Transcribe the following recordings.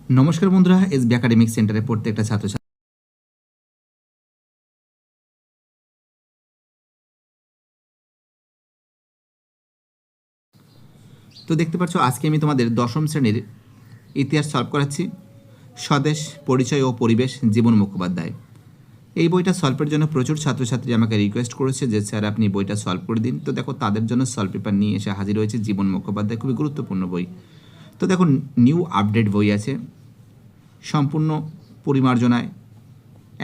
নমস্কার বন্ধুরা, SB academic সেন্টারে প্রত্যেকটা ছাত্রছাত্রী তো দেখতে পাচ্ছ, আজকে আমি তোমাদের দশম শ্রেণীর ইতিহাস সলভ করাচ্ছি। স্বদেশ, পরিচয় ও পরিবেশ, জীবন মুখোপাধ্যায়। এই বইটা সলভের জন্য প্রচুর ছাত্রছাত্রী আমাকে রিকোয়েস্ট করেছে যে স্যার আপনি বইটা সলভ করে দিন। তো দেখো, তাদের জন্য সলভ পেপার নিয়ে এসে হাজির হয়েছে জীবন মুখোপাধ্যায়, খুবই গুরুত্বপূর্ণ বই। তো দেখো, নিউ আপডেট বই আছে, সম্পূর্ণ পরিমার্জনায়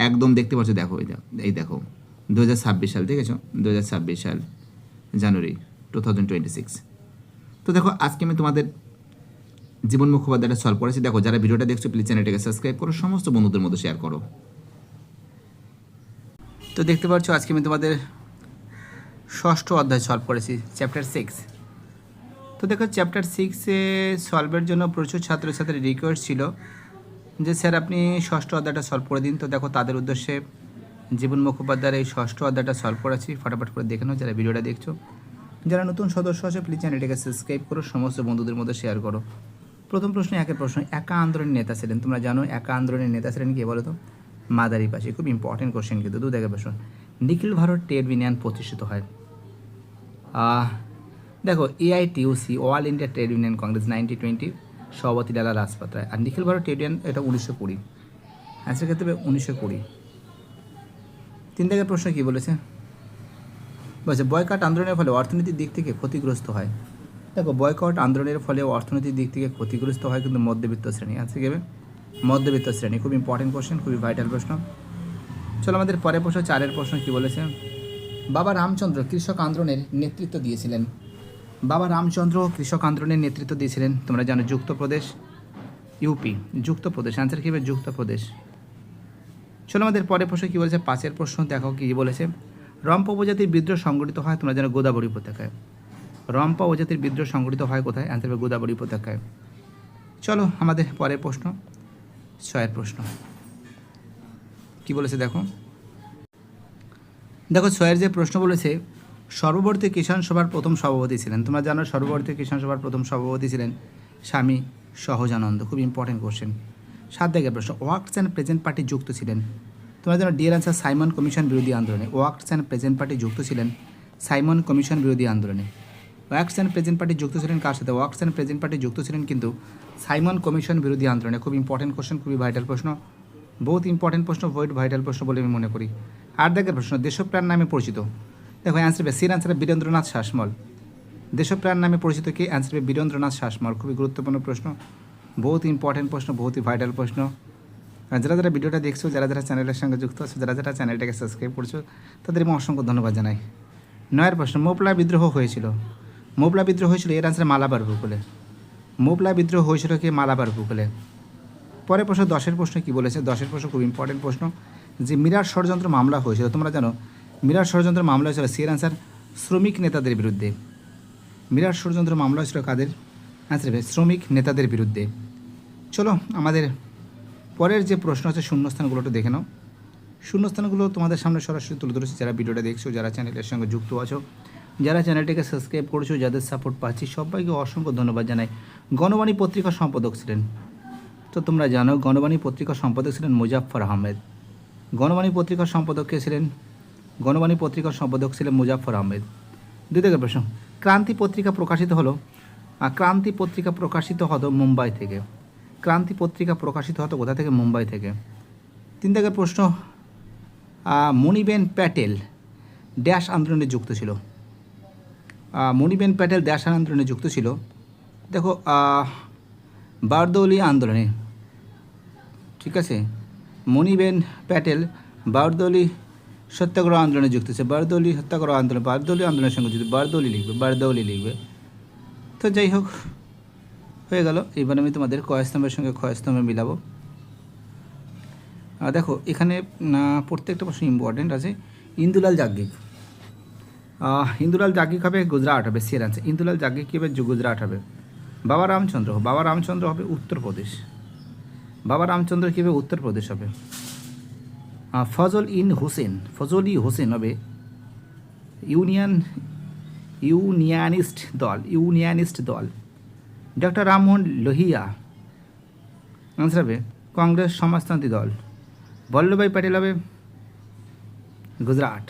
একদম। দেখতে পাচ্ছ, দেখো এই দেখো 2026 সাল, দেখেছো? 2026 সাল জানুয়ারি 2026। তো দেখো, আজকে আমি তোমাদের জীবন মুখোপাধ্যায়টা সলভ করেছি। দেখো, যারা ভিডিওটা দেখছো প্লিজ চ্যানেলটাকে সাবস্ক্রাইব করো, সমস্ত বন্ধুদের মধ্যে শেয়ার করো। তো দেখতে পাচ্ছ, আজকে আমি তোমাদের ষষ্ঠ অধ্যায় সলভ করেছি, চ্যাপ্টার 6। তো দেখো, চ্যাপ্টার 6-এ সলভের জন্য প্রচুর ছাত্রছাত্রীর রিকোয়েস্ট ছিল যে স্যার আপনি ষষ্ঠ অধ্যায়টা সলভ করে দিন। তো দেখো, তাদের উদ্দেশ্যে জীবন মুখোপাধ্যায়ের এই ষষ্ঠ অধ্যায়টা সলভ করেছি। ফটাফট করে দেখে নাও যারা ভিডিওটা দেখছো। যারা নতুন সদস্য আছে প্লিজ চ্যানেলটাকে সাবস্ক্রাইব করো, সমস্ত বন্ধুদের মধ্যে শেয়ার করো। প্রথম প্রশ্ন, একের প্রশ্ন, একা আন্দোলনের নেতা ছিলেন। তোমরা জানো একা আন্দোলনের নেতা ছিলেন কে বলো তো? মাদারিপাশি। খুব ইম্পর্টেন্ট কোশ্চেন কিন্তু। দেখের প্রশ্ন, নিখিল ভারত ট্রেড ইউনিয়ন প্রতিষ্ঠিত হয়। দেখো, AITUC all India trade union Congress 1920 সভাপতি লালা লাজপত রায়। আর নিখিল ভারত ট্রেড ইউনিয়ন এটা 1920। অ্যান্সার ক্ষেত্রে 1920। তিন দাগের প্রশ্ন কী বলেছে? বলছে বয়কট আন্দোলনের ফলে অর্থনৈতিক দিক থেকে ক্ষতিগ্রস্ত হয়। দেখো, বয়কট আন্দোলনের ফলে অর্থনৈতিক দিক থেকে ক্ষতিগ্রস্ত হয় কিন্তু মধ্যবিত্ত শ্রেণী। আজকে গেবে মধ্যবিত্ত শ্রেণী। খুব ইম্পর্টেন্ট কোশ্চেন, খুবই ভাইটাল প্রশ্ন। চলো আমাদের পরের প্রশ্ন, 4-এর প্রশ্ন কী বলেছে? বাবা রামচন্দ্র কৃষক আন্দোলনের নেতৃত্ব দিয়েছিলেন। বাবা রামচন্দ্র কৃষক আন্দোলনের নেতৃত্ব দিয়েছিলেন, তোমরা জানো যুক্তপ্রদেশ, ইউপি। যুক্তপ্রদেশ, অ্যান্সার কী হবে? যুক্তপ্রদেশ। চলো আমাদের পরের প্রশ্ন কী বলেছে? 5-এর প্রশ্ন দেখো কী বলেছে। রম্পা উপজাতির বিদ্রোহ সংগঠিত হয়, তোমরা জানো গোদাবরী উপত্যকায়। রম্পা উপজাতির বিদ্রোহ সংগঠিত হয় কোথায়? অ্যান্সার হবে গোদাবরী উপত্যকায়। চলো আমাদের পরের প্রশ্ন, 6-এর প্রশ্ন কী বলেছে দেখো। দেখো, 6-এর যে প্রশ্ন বলেছে, সর্বভারতীয় কিষাণ সভার প্রথম সভাপতি ছিলেন। তোমরা জানো সর্বভারতীয় কিষাণ সভার প্রথম সভাপতি ছিলেন স্বামী সহজানন্দ। খুব ইম্পর্টেন্ট কোশ্চেন। 7 দাগের প্রশ্ন, ওয়ার্কস অ্যান্ড প্রেজেন্ট পার্টি যুক্ত ছিলেন। তোমরা জানো ডিয়ার অ্যান্সার সাইমন কমিশন বিরোধী আন্দোলনে। ওয়ার্কস অ্যান্ড প্রেজেন্ট পার্টি যুক্ত ছিলেন সাইমন কমিশন বিরোধী আন্দোলনে। ওয়ার্কস অ্যান্ড প্রেজেন্ট পার্টি যুক্ত ছিলেন কার সাথে? ওয়ার্কস অ্যান্ড প্রেজেন্ট পার্টি যুক্ত ছিলেন কিন্তু সাইমন কমিশন বিরোধী আন্দোলনে। খুব ইম্পর্টেন্ট কোশ্চেন, খুবই ভাইটাল প্রশ্ন, বহুত ইম্পর্টেন্ট প্রশ্ন, বহুত ভাইটাল প্রশ্ন বলে আমি মনে করি। 8 দাগের প্রশ্ন, দেশপ্রাণ নামে পরিচিত। দেখো অ্যান্সার হবে, সির অ্যান্সার বীরেন্দ্রনাথ শাসমল। দেশপ্রাণ নামে পরিচিত কে? অ্যান্সার হবে বীরেন্দ্রনাথ শাসমল। খুবই গুরুত্বপূর্ণ প্রশ্ন, বহুত ইম্পর্টেন্ট প্রশ্ন, বহুতই ভাইটাল প্রশ্ন। যারা যারা ভিডিওটা দেখছো, যারা যারা চ্যানেলের সঙ্গে যুক্ত আছো, যারা যারা চ্যানেলটাকে সাবস্ক্রাইব করছো, তাদের আমি অসংখ্য ধন্যবাদ জানাই। 9-এর প্রশ্ন, মোপলা বিদ্রোহ হয়েছিল। মোপলা বিদ্রোহ হয়েছিল, এর অ্যান্সার মালাবার উপকূলে। মোপলা বিদ্রোহ হয়েছিল কি? মালাবার উপকূলে। পরের প্রশ্ন, 10-এর প্রশ্ন কী বলেছে? 10-এর প্রশ্ন খুব ইম্পর্টেন্ট প্রশ্ন, যে মিরাট ষড়যন্ত্র মামলা হয়েছিল। তোমরা জানো মিরাট ষড়যন্ত্র মামলা হয়েছিল, সি এর অ্যান্সার শ্রমিক নেতাদের বিরুদ্ধে। মিরাট ষড়যন্ত্র মামলা হয়েছিল কাদের? অ্যান্সার হবে শ্রমিক নেতাদের বিরুদ্ধে। চলো আমাদের পরের যে প্রশ্ন আছে, শূন্যস্থানগুলো একটু দেখে নাও। শূন্যস্থানগুলো তোমাদের সামনে সরাসরি তুলে ধরেছি। যারা ভিডিওটা দেখছো, যারা চ্যানেলের সঙ্গে যুক্ত আছো, যারা চ্যানেলটিকে সাবস্ক্রাইব করছো, যাদের সাপোর্ট পাচ্ছি, সবাইকে অসংখ্য ধন্যবাদ জানাই। গণবাণী পত্রিকার সম্পাদক ছিলেন। তো তোমরা জানো গণবাণী পত্রিকার সম্পাদক ছিলেন মুজাফফর আহমেদ। গণবাণী পত্রিকার সম্পাদক কে ছিলেন? গণবাণী পত্রিকার সম্পাদক ছিলেন মুজাফফর আহমেদ। 2 দাগের প্রশ্ন, ক্রান্তি পত্রিকা প্রকাশিত হলো। ক্রান্তি পত্রিকা প্রকাশিত হতো মুম্বাই থেকে। ক্রান্তি পত্রিকা প্রকাশিত হতো কোথা থেকে? মুম্বাই থেকে। 3 দাগের প্রশ্ন, মণিবেন প্যাটেল ড্যাশ আন্দোলনে যুক্ত ছিল। মণিবেন প্যাটেল ড্যাশ আন্দোলনে যুক্ত ছিল। দেখো, বারদৌলি আন্দোলনে। ঠিক আছে, মণিবেন প্যাটেল বারদৌলি সত্যাগ্রহ আন্দোলনে যুক্ত আছে। বারদৌলি সত্যাগ্রহ আন্দোলন, বারদৌলি আন্দোলনের সঙ্গে যুক্ত, বারদৌলি লিখবে, বারদৌলি লিখবে। তো যাই হোক, হয়ে গেল। এবার আমি তোমাদের কয়স্তম্ভের সঙ্গে ক্ষয়স্তম্ভে মিলাবো। দেখো এখানে প্রত্যেকটা প্রশ্ন ইম্পর্টেন্ট আছে। ইন্দুলাল যাজ্ঞিক, ইন্দুলাল যাজ্ঞিক হবে গুজরাট, হবে সি এর অ্যান্সার। ইন্দুলাল যাজ্ঞিক কী হবে? গুজরাট হবে। বাবা রামচন্দ্র, বাবা রামচন্দ্র হবে উত্তরপ্রদেশ। বাবা রামচন্দ্র কী হবে? উত্তরপ্রদেশ হবে। ফজল ই হোসেন হবে ইউনিয়ানিস্ট দল। ডক্টর রামমোহন লোহিয়া আনসার হবে কংগ্রেস সমাজতান্ত্রিক দল। বল্লভভাই প্যাটেল হবে গুজরাট।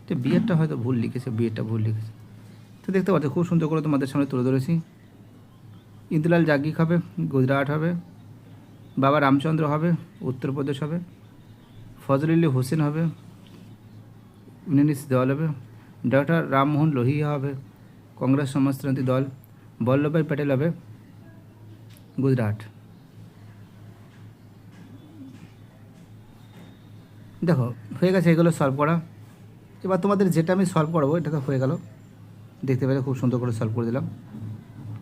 তো বিয়েরটা হয়তো ভুল লিখেছে, বিয়েরটা ভুল লিখেছে। তো দেখতে পাচ্ছ খুব সুন্দর করে তোমাদের সামনে তুলে ধরেছি। ইন্দুলাল যাজ্ঞিক হবে গুজরাট হবে, বাবা রামচন্দ্র হবে উত্তরপ্রদেশ হবে, ফজলুল হোসেন হবে ইউনিয়নিস দল হবে, ডক্টর রামমোহন লোহিয়া হবে কংগ্রেস সমাজতান্ত্রিক দল, বল্লভভাই প্যাটেল হবে গুজরাট। দেখো হয়ে গেছে এগুলো সলভ করা। এবার তোমাদের যেটা আমি সলভ করাবো এটা তো হয়ে গেল, দেখতে পেলে খুব সুন্দর করে সলভ করে দিলাম।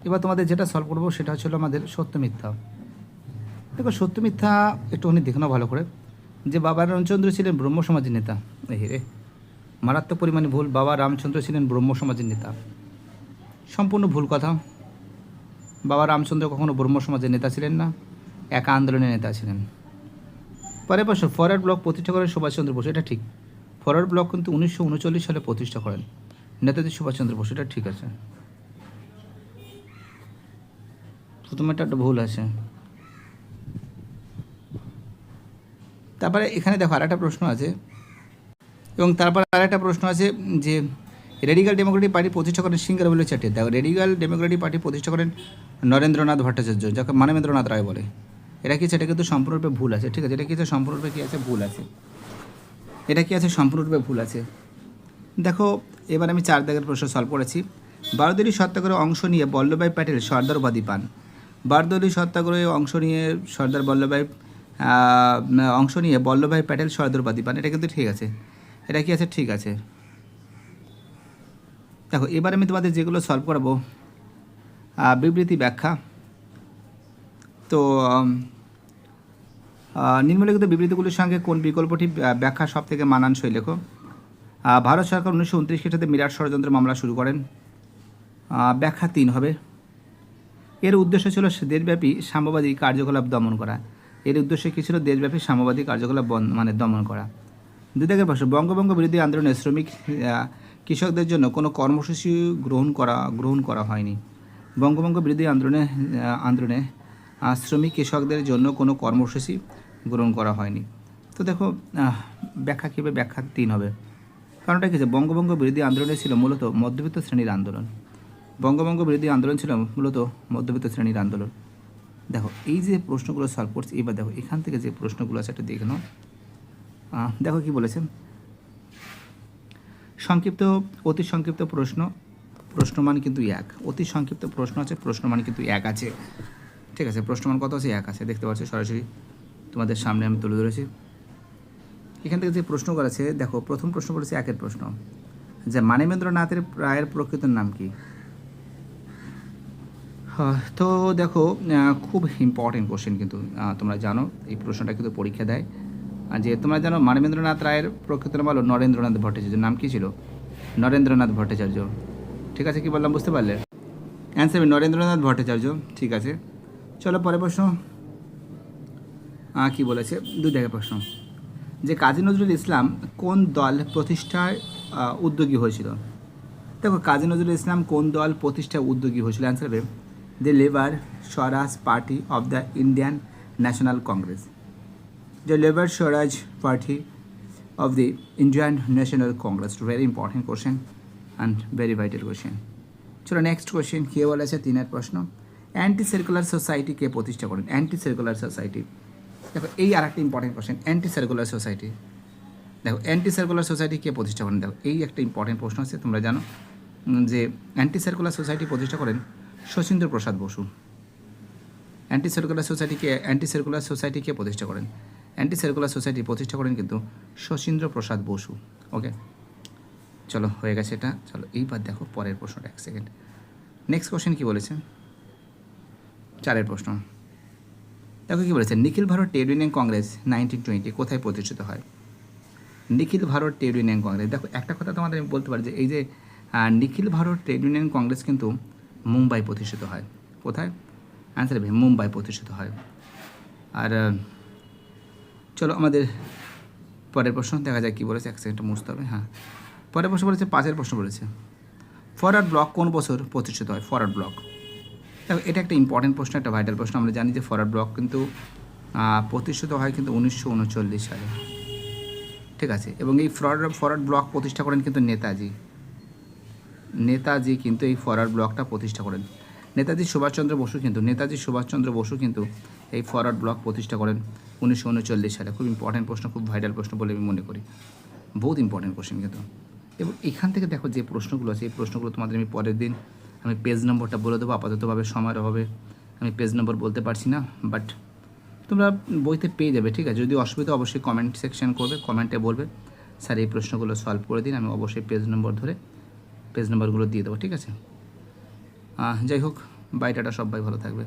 এবার তোমাদের যেটা সলভ করবো সেটা হচ্ছিল আমাদের সত্য মিথ্যা। দেখো সত্য মিথ্যা একটুখানি দেখে নাও ভালো করে, যে বাবা রামচন্দ্র ছিলেন ব্রহ্ম সমাজের নেতা। এই রে মারাত্মক পরিমাণে ভুল, বাবা রামচন্দ্র ছিলেন ব্রহ্ম সমাজের নেতা, সম্পূর্ণ ভুল কথা। বাবা রামচন্দ্র কখনো ব্রহ্ম সমাজের নেতা ছিলেন না, একা আন্দোলনের নেতা ছিলেন। পরের প্রশ্ন, ফরওয়ার্ড ব্লক প্রতিষ্ঠা করেন সুভাষচন্দ্র বসু। এটা ঠিক, ফরওয়ার্ড ব্লক কিন্তু 1939 সালে প্রতিষ্ঠা করেন নেতাজি সুভাষচন্দ্র বসু। এটা ঠিক আছে, প্রথমে একটা ভুল আছে। তারপরে এখানে দেখো আর একটা প্রশ্ন আছে, এবং তারপর আর একটা প্রশ্ন আছে যে রেডিক্যাল ডেমোক্রেটিক পার্টি প্রতিষ্ঠা করেন সিঙ্গারবেলু চ্যাটার্জি। দেখো রেডিক্যাল ডেমোক্রেটিক পার্টি প্রতিষ্ঠা করেন নরেন্দ্রনাথ ভট্টাচার্য, যাকে মানবেন্দ্রনাথ রায় বলে। এটা কি আছে? এটা কিন্তু সম্পূর্ণরূপে ভুল আছে। ঠিক আছে, এটা কি আছে? সম্পূর্ণরূপে কী আছে? ভুল আছে। এটা কি আছে? সম্পূর্ণরূপে ভুল আছে। দেখো এবার আমি 4 দাগের প্রশ্ন সলভ করেছি। বারদৌলি সত্যাগ্রহে অংশ নিয়ে বল্লভভাই প্যাটেল সর্দার উপাধি পান। বারদৌলি সত্যাগ্রহে অংশ নিয়ে বল্লভভাই প্যাটেল সর্দার উপাধি পান। এটা কিন্তু ঠিক আছে। এটা কি আছে? ঠিক আছে। দেখো এবার আমি তোমাদের যেগুলো সলভ করাবো, বিবৃতি ব্যাখ্যা। তো নিম্নলিখিত বিবৃতিগুলির সঙ্গে কোন বিকল্পটি ব্যাখ্যা সব থেকে মানানসই লেখো। ভারত সরকার 1929 খ্রিস্টাব্দে মিরাট ষড়যন্ত্র মামলা শুরু করেন। ব্যাখ্যা 3 হবে। এর উদ্দেশ্য ছিল দেশব্যাপী সাম্যবাদী কার্যকলাপ দমন করা। এর উদ্দেশ্য কী ছিল? দেশব্যাপী সাম্যবাদী কার্যকলাপ দমন করা। 2 দাগের প্রশ্ন, বঙ্গভঙ্গ বিরোধী আন্দোলনে শ্রমিক কৃষকদের জন্য কোনো কর্মসূচি গ্রহণ করা হয়নি। বঙ্গভঙ্গ বিরোধী আন্দোলনে শ্রমিক কৃষকদের জন্য কোনো কর্মসূচি গ্রহণ করা হয়নি। তো দেখো ব্যাখ্যা কী হবে? ব্যাখ্যা 3 হবে। কারণটা কী? বঙ্গভঙ্গ বিরোধী আন্দোলনে ছিল মূলত মধ্যবিত্ত শ্রেণীর আন্দোলন। বঙ্গভঙ্গ বিরোধী আন্দোলন ছিল মূলত মধ্যবিত্ত শ্রেণীর আন্দোলন। দেখো এই যে প্রশ্নগুলো সলভ করছি, এবার দেখো এখান থেকে যে প্রশ্নগুলো আছে একটা দেখে নাও। দেখো কি বলেছে, সংক্ষিপ্ত অতি সংক্ষিপ্ত প্রশ্নমান কিন্তু 1। অতি সংক্ষিপ্ত প্রশ্ন আছে, প্রশ্নমান কিন্তু 1 আছে। ঠিক আছে, প্রশ্নমান কত আছে? 1 আছে। দেখতে পাচ্ছ সরাসরি তোমাদের সামনে আমি তুলে ধরেছি। এখান থেকে যে প্রশ্ন করেছে দেখো, প্রথম প্রশ্ন করেছে 1 প্রশ্ন, যে মানবেন্দ্রনাথ রায়ের প্রকৃত নাম কি? তো দেখো খুব ইম্পর্টেন্ট কোশ্চেন কিন্তু, তোমরা জানো এই প্রশ্নটা কিন্তু পরীক্ষা দেয়। যে তোমরা জানো মানবেন্দ্রনাথ রায়ের প্রকৃত নাম হলো নরেন্দ্রনাথ ভট্টাচার্য। নাম কি ছিল? নরেন্দ্রনাথ ভট্টাচার্য। ঠিক আছে, কি বললাম বুঝতে পারলে? অ্যান্সার নরেন্দ্রনাথ ভট্টাচার্য। ঠিক আছে, চলো পরের প্রশ্ন। কি বলেছে? 2 দাগের প্রশ্ন, যে কাজী নজরুল ইসলাম কোন দল প্রতিষ্ঠায় উদ্যোগী হয়েছিল? দেখো কাজী নজরুল ইসলাম কোন দল প্রতিষ্ঠায় উদ্যোগী হয়েছিল? অ্যান্সার হবে the Labour Swaraj Party of the Indian National Congress. The Labour Swaraj Party of the Indian National Congress. Very important question and very vital question. চলো নেক্সট কোয়েশ্চেন কে বলেছে? 3 প্রশ্ন, অ্যান্টি সার্কুলার সোসাইটি কে প্রতিষ্ঠা করেন? Anti circular society. দেখো এই আর একটা important question, anti circular society. দেখো anti circular society কে প্রতিষ্ঠা করেন? দেখো এই একটা ইম্পর্টেন্ট প্রশ্ন আছে। তোমরা জানো যে অ্যান্টি সার্কুলার সোসাইটি প্রতিষ্ঠা করেন শচীন্দ্র প্রসাদ বসু। অ্যান্টি সার্কুলার সোসাইটি কে প্রতিষ্ঠা করেন? অ্যান্টি সার্কুলার সোসাইটি প্রতিষ্ঠা করেন কিন্তু শচীন্দ্র প্রসাদ বসু। ওকে, চলো হয়ে গেছে এটা। চলো এইবার দেখো পরের প্রশ্নটা, 1 সেকেন্ড। নেক্সট কোশ্চেন কী বলেছে? 4 প্রশ্ন। দেখো কী বলেছে, নিখিল ভারত ট্রেড ইউনিয়ন কংগ্রেস 1920 কোথায় প্রতিষ্ঠিত হয়? নিখিল ভারত ট্রেড ইউনিয়ন কংগ্রেস। দেখো একটা কথা তোমাদের আমি বলতে পারি যে এই যে নিখিল ভারত ট্রেড ইউনিয়ন কংগ্রেস কিন্তু মুম্বাই প্রতিষ্ঠিত হয়। কোথায়? অ্যান্সার হবে মুম্বাই প্রতিষ্ঠিত হয়। আর চলো আমাদের পরের প্রশ্ন দেখা যায় কী বলেছে। 1 সেকেন্ডটা মুছতে হবে। হ্যাঁ, পরের প্রশ্ন বলেছে 5 প্রশ্ন বলেছে, ফরওয়ার্ড ব্লক কোন বছর প্রতিষ্ঠিত হয়? ফরওয়ার্ড ব্লক দেখো এটা একটা ইম্পর্টেন্ট প্রশ্ন, একটা ভাইটাল প্রশ্ন। আমরা জানি যে ফরওয়ার্ড ব্লক কিন্তু প্রতিষ্ঠিত হয় কিন্তু 1939 সালে, ঠিক আছে। এবং এই ফরওয়ার্ড ব্লক প্রতিষ্ঠা করেন কিন্তু নেতাজি কিন্তু এই ফরওয়ার্ড ব্লকটা প্রতিষ্ঠা করেন। নেতাজি সুভাষচন্দ্র বসু কিন্তু এই ফরওয়ার্ড ব্লক প্রতিষ্ঠা করেন 1939 সালে। খুব ইম্পর্টেন্ট প্রশ্ন, খুব ভাইটাল প্রশ্ন বলে আমি মনে করি, বহুত ইম্পর্টেন্ট কোশ্চেন কিন্তু। এবং এখান থেকে দেখো যে প্রশ্নগুলো আছে, এই প্রশ্নগুলো তোমাদের আমি পরের দিন আমি পেজ নম্বরটা বলে দেবো। আপাততভাবে সময়ের অভাবে আমি পেজ নম্বর বলতে পারছি না, বাট তোমরা বইতে পেয়ে যাবে, ঠিক আছে। যদি অসুবিধা অবশ্যই কমেন্ট সেকশন করবে, কমেন্টে বলবে স্যার এই প্রশ্নগুলো সলভ করে দিন, আমি অবশ্যই পেজ নম্বর ধরে পেজ নম্বরগুলো দিয়ে দেবো, ঠিক আছে। যাই হোক, বাই টাটা, সবাই ভালো থাকবে।